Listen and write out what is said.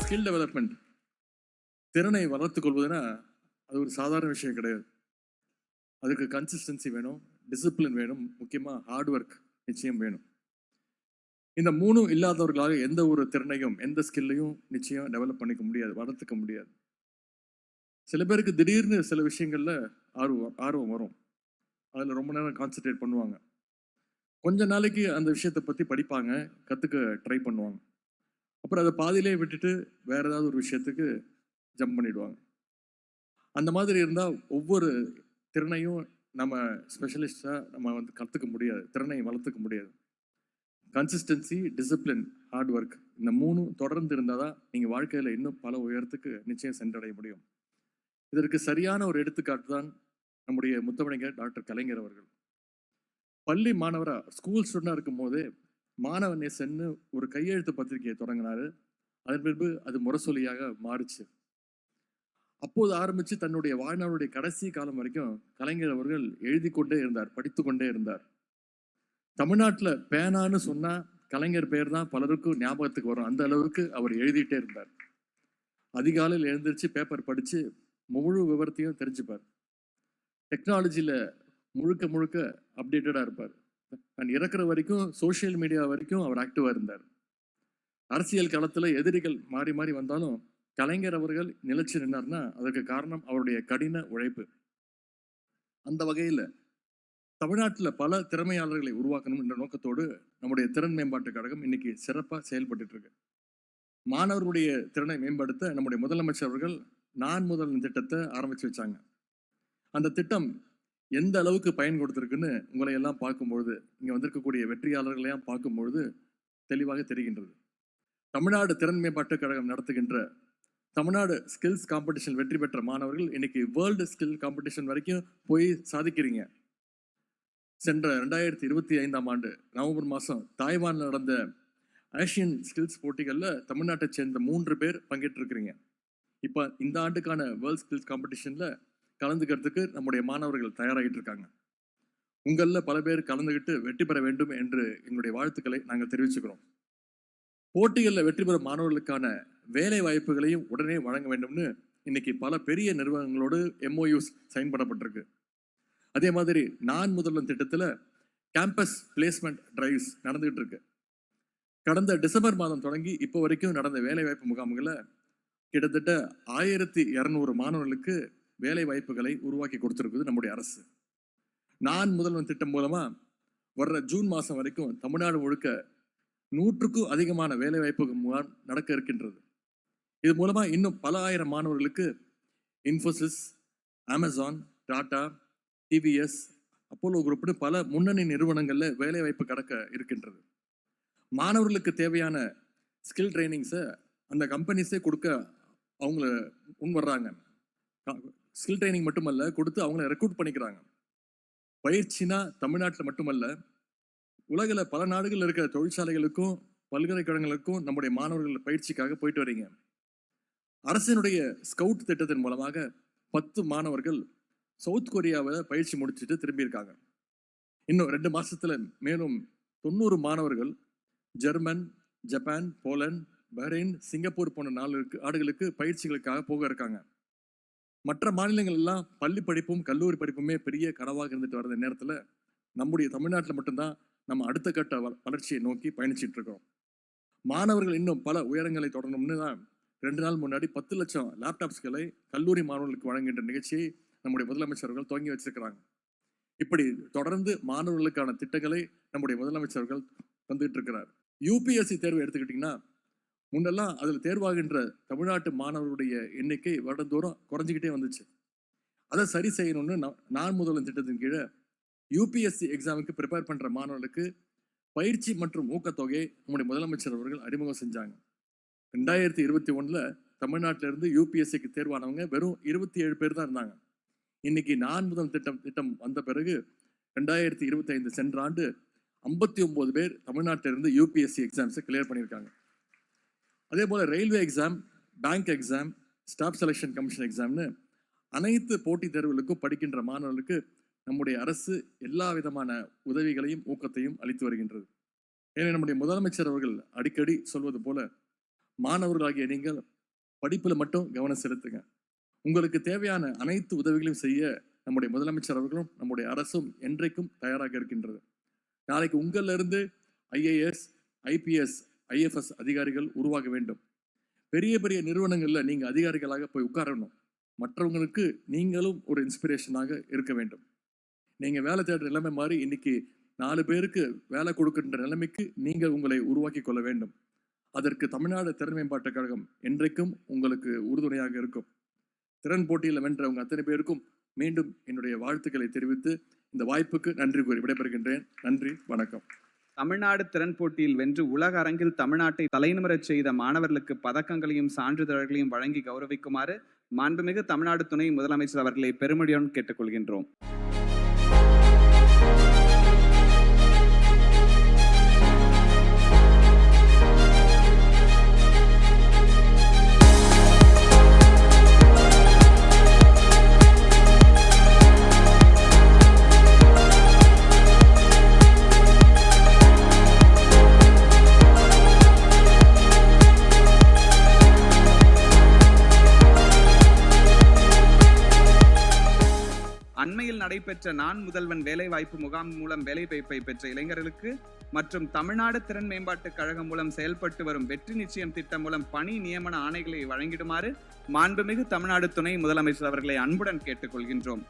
Skill development, திறனை வளர்த்துக் கொள்வதுன்னா அது ஒரு சாதாரண விஷயம் கிடையாது. அதுக்கு கன்சிஸ்டன்சி வேணும், டிசிப்ளின் வேணும், முக்கியமாக ஹார்ட் ஒர்க் நிச்சயம் வேணும். இந்த மூணும் இல்லாதவர்களாக எந்த ஒரு திறனையும் எந்த ஸ்கில்லையும் நிச்சயம் டெவலப் பண்ணிக்க முடியாது, வளர்த்துக்க முடியாது. சில பேருக்கு திடீர்னு சில விஷயங்கள்ல ஆர்வம் வரும், அதில் ரொம்ப நேரம் கான்சென்ட்ரேட் பண்ணுவாங்க. கொஞ்ச நாளைக்கு அந்த விஷயத்தை பற்றி படிப்பாங்க, கற்றுக்க ட்ரை பண்ணுவாங்க. அப்புறம் அதை பாதியிலே விட்டுட்டு வேற ஏதாவது ஒரு விஷயத்துக்கு ஜம்ப் பண்ணிடுவாங்க. அந்த மாதிரி இருந்தால் ஒவ்வொரு திறனையும் நம்ம ஸ்பெஷலிஸ்டாக நம்ம கற்றுக்க முடியாது, திறனை வளர்த்துக்க முடியாது. கன்சிஸ்டன்சி, டிசிப்ளின், ஹார்ட் ஒர்க், இந்த மூணும் தொடர்ந்து இருந்தால் தான் நீங்கள் வாழ்க்கையில் இன்னும் பல உயரத்துக்கு நிச்சயம் சென்றடைய முடியும். இதற்கு சரியான ஒரு எடுத்துக்காட்டு தான் நம்முடைய முத்தமிழர் டாக்டர் கலைஞர் அவர்கள். பள்ளி மாணவராக ஸ்கூல் ஸ்டூடெண்டாக இருக்கும் போது மாணவ நேசன்னு ஒரு கையெழுத்து பத்திரிகையை தொடங்கினாரு. அதன் பின்பு அது முரசொலியாக மாறுச்சு. அப்போது ஆரம்பித்து தன்னுடைய வாழ்நாளுடைய கடைசி காலம் வரைக்கும் கலைஞர் அவர்கள் எழுதி கொண்டே இருந்தார், படித்து கொண்டே இருந்தார். தமிழ்நாட்டில் பேனான்னு சொன்னால் கலைஞர் பேர் தான் பலருக்கும் ஞாபகத்துக்கு வரும், அந்த அளவுக்கு அவர் எழுதிட்டே இருந்தார். அதிகாலையில் எழுந்திரிச்சு பேப்பர் படித்து முழு விவரத்தையும் தெரிஞ்சுப்பார். டெக்னாலஜியில் முழுக்க முழுக்க அப்டேட்டடாக இருப்பார். நான் இறக்குற வரைக்கும் சோசியல் மீடியா வரைக்கும் அவர் ஆக்டிவாக இருந்தார். அரசியல் களத்தில் எதிரிகள் மாறி மாறி வந்தாலும் கலைஞர் அவர்கள் நிலைச்சு நின்னார்னா அதற்கு காரணம் அவருடைய கடின உழைப்பு. அந்த வகையில் தமிழ்நாட்டில் பல திறமையாளர்களை உருவாக்கணும் என்ற நோக்கத்தோடு நம்முடைய திறன் மேம்பாட்டு கழகம் இன்னைக்கு சிறப்பாக செயல்பட்டு இருக்கு. மாணவர்களுடைய திறனை மேம்படுத்த நம்முடைய முதலமைச்சர் அவர்கள் நான் முதல்வன் திட்டத்தை ஆரம்பிச்சு வச்சாங்க. அந்த திட்டம் எந்த அளவுக்கு பயன் கொடுத்திருக்குன்னு உங்களை எல்லாம் பார்க்கும்பொழுது, இங்கே வந்திருக்கக்கூடிய வெற்றியாளர்களையும் பார்க்கும்பொழுது தெளிவாக தெரிகின்றது. தமிழ்நாடு திறன் மேம்பாட்டு கழகம் நடத்துகின்ற தமிழ்நாடு ஸ்கில்ஸ் காம்படிஷன் வெற்றி பெற்ற மாணவர்கள் இன்னைக்கு வேர்ல்டு ஸ்கில் காம்படிஷன் வரைக்கும் போய் சாதிக்கிறீங்க. சென்ற 2025ஆம் ஆண்டு நவம்பர் மாதம் தாய்வானில் நடந்த ஆசியன் ஸ்கில்ஸ் போட்டிகளில் தமிழ்நாட்டை சேர்ந்த 3 பேர் பங்கேற்றிருக்கிறீங்க. இப்போ இந்த ஆண்டுக்கான வேர்ல்ட் ஸ்கில்ஸ் காம்படிஷனில் கலந்துக்கிறதுக்கு நம்முடைய மாணவர்கள் தயாராகிட்டு இருக்காங்க. உங்களில் பல பேர் கலந்துக்கிட்டு வெற்றி பெற வேண்டும் என்று எங்களுடைய வாழ்த்துக்களை நாங்கள் தெரிவிச்சுக்கிறோம். போட்டிகளில் வெற்றி பெறும் மாணவர்களுக்கான வேலை வாய்ப்புகளையும் உடனே வழங்க வேண்டும்னு இன்னைக்கு பல பெரிய நிறுவனங்களோடு MOUs சைன் பண்ணப்பட்டிருக்கு. அதே மாதிரி நான் முதல்வன் திட்டத்தில் கேம்பஸ் பிளேஸ்மெண்ட் டிரைவ்ஸ் நடந்துகிட்டு இருக்கு. கடந்த டிசம்பர் மாதம் தொடங்கி இப்போ வரைக்கும் நடந்த வேலைவாய்ப்பு முகாம்களில் கிட்டத்தட்ட 1200 மாணவர்களுக்கு வேலை வாய்ப்புகளை உருவாக்கி கொடுத்துருக்குது நம்முடைய அரசு. நான் முதல்வன் திட்டம் மூலமாக வர்ற ஜூன் மாதம் வரைக்கும் தமிழ்நாடு முழுக்க 100க்கும் அதிகமான வேலை வாய்ப்பு முகாம் நடக்க இருக்கின்றது. இது மூலமாக இன்னும் பல ஆயிரம் மாணவர்களுக்கு இன்ஃபோசிஸ், அமேசான், டாடா, TVS, அப்போலோ குரூப்னு பல முன்னணி நிறுவனங்களில் வேலை வாய்ப்பு கடக்க இருக்கின்றது. மாணவர்களுக்கு தேவையான ஸ்கில் ட்ரைனிங்ஸை அந்த கம்பெனிஸே கொடுக்க அவங்கள முன் வர்றாங்க. ஸ்கில் ட்ரைனிங் மட்டுமல்ல, கொடுத்து அவங்கள ரெக்ரூட் பண்ணிக்கிறாங்க. பயிற்சினா தமிழ்நாட்டில் மட்டுமல்ல, உலகில் பல நாடுகளில் இருக்கிற தொழிற்சாலைகளுக்கும் பல்கலைக்கழகங்களுக்கும் நம்முடைய மாணவர்கள் பயிற்சிக்காக போயிட்டு வரீங்க. அரசினுடைய ஸ்கவுட் திட்டத்தின் மூலமாக 10 மாணவர்கள் சவுத் கொரியாவில் பயிற்சி முடிச்சுட்டு திரும்பியிருக்காங்க. இன்னும் 2 மாசத்துல மேலும் 90 மாணவர்கள் German, Japan, Poland, Bahrain, Singapore போன்ற நாடுகளுக்கு பயிற்சிகளுக்காக போக இருக்காங்க. மற்ற மாநிலங்கள் எல்லாம் பள்ளி படிப்பும் கல்லூரி படிப்புமே பெரிய கனவாக இருந்துட்டு வர்ற நேரத்தில் நம்முடைய தமிழ்நாட்டில் மட்டும்தான் நம்ம அடுத்த கட்ட வளர்ச்சியை நோக்கி பயணிச்சுட்டு இருக்கோம். மாணவர்கள் இன்னும் பல உயரங்களை தொடரணும்னு தான் 2 நாள் முன்னாடி 10 லட்சம் லேப்டாப்ஸ்களை கல்லூரி மாணவர்களுக்கு வழங்குகின்ற நிகழ்ச்சியை நம்முடைய முதலமைச்சர்கள் துவங்கி வச்சிருக்கிறாங்க. இப்படி தொடர்ந்து மாணவர்களுக்கான திட்டங்களை நம்முடைய முதலமைச்சர்கள் வந்துட்டு இருக்கிறார். UPSC தேர்வு எடுத்துக்கிட்டிங்கன்னா முன்னெல்லாம் அதில் தேர்வாகின்ற தமிழ்நாட்டு மாணவர்களுடைய எண்ணிக்கை வருடந்தோறும் குறைஞ்சிக்கிட்டே வந்துச்சு. அதை சரி செய்யணும்னு நான் முதல்வன் திட்டத்தின் கீழே UPSC எக்ஸாமுக்கு ப்ரிப்பேர் பண்ணுற மாணவர்களுக்கு பயிற்சி மற்றும் ஊக்கத்தொகையை நம்முடைய முதலமைச்சர் அவர்கள் அறிமுகம் செஞ்சாங்க. 2021 தமிழ்நாட்டிலிருந்து UPSCக்கு தேர்வானவங்க வெறும் 27 பேர் தான் இருந்தாங்க. இன்னைக்கு நான் முதல் திட்டம் வந்த பிறகு 2025 சென்ற ஆண்டு 59 பேர் தமிழ்நாட்டிலிருந்து UPSC எக்ஸாம்ஸை கிளியர் பண்ணியிருக்காங்க. அதே போல் railway exam, bank exam, staff selection commission எக்ஸாம்னு அனைத்து போட்டித் தேர்வுகளுக்கும் படிக்கின்ற மாணவர்களுக்கு நம்முடைய அரசு எல்லா விதமான உதவிகளையும் ஊக்கத்தையும் அளித்து வருகின்றது. ஏன்னா நம்முடைய முதலமைச்சர் அவர்கள் அடிக்கடி சொல்வது போல, மாணவர்களாகிய நீங்கள் படிப்பில் மட்டும் கவனம் செலுத்துங்க. உங்களுக்கு தேவையான அனைத்து உதவிகளையும் செய்ய நம்முடைய முதலமைச்சர் அவர்களும் நம்முடைய அரசும் என்றைக்கும் தயாராக இருக்கின்றது. நாளைக்கு உங்களிலிருந்து IAS, IPS, IFS அதிகாரிகள் உருவாக வேண்டும். பெரிய பெரிய நிறுவனங்களில் நீங்கள் அதிகாரிகளாக போய் உட்காரணும். மற்றவங்களுக்கு நீங்களும் ஒரு இன்ஸ்பிரேஷனாக இருக்க வேண்டும். நீங்கள் வேலை தேடுற நிலைமை மாதிரி இன்னைக்கு 4 பேருக்கு வேலை கொடுக்கின்ற நிலைமைக்கு நீங்கள் உங்களை உருவாக்கி கொள்ள வேண்டும். அதற்கு தமிழ்நாடு திறன் மேம்பாட்டுக் கழகம் என்றைக்கும் உங்களுக்கு உறுதுணையாக இருக்கும். திறன் போட்டியில் வென்றவங்க அத்தனை பேருக்கும் மீண்டும் என்னுடைய வாழ்த்துக்களை தெரிவித்து இந்த வாய்ப்புக்கு நன்றி கூறி விடைபெறுகின்றேன். நன்றி, வணக்கம். தமிழ்நாடு திறன் போட்டியில் வென்று உலக அரங்கில் தமிழ்நாட்டை தலைநிமிரச் செய்த மாணவர்களுக்கு பதக்கங்களையும் சான்றிதழ்களையும் வழங்கி கௌரவிக்குமாறு மாண்புமிகு தமிழ்நாடு துணை முதலமைச்சர் அவர்களை பெருமடியுடன் கேட்டுக்கொள்கின்றோம். அண்மையில் நடைபெற்ற நான் முதல்வன் வேலைவாய்ப்பு முகாம் மூலம் வேலைவாய்ப்பை பெற்ற இளைஞர்களுக்கு மற்றும் தமிழ்நாடு திறன் மேம்பாட்டுக் கழகம் மூலம் செயல்பட்டு வரும் வெற்றி நிச்சயம் திட்டம் மூலம் பணி நியமன ஆணைகளை வழங்கிடுமாறு மாண்புமிகு தமிழ்நாடு துணை முதலமைச்சர் அவர்களை அன்புடன் கேட்டுக்கொள்கின்றோம்.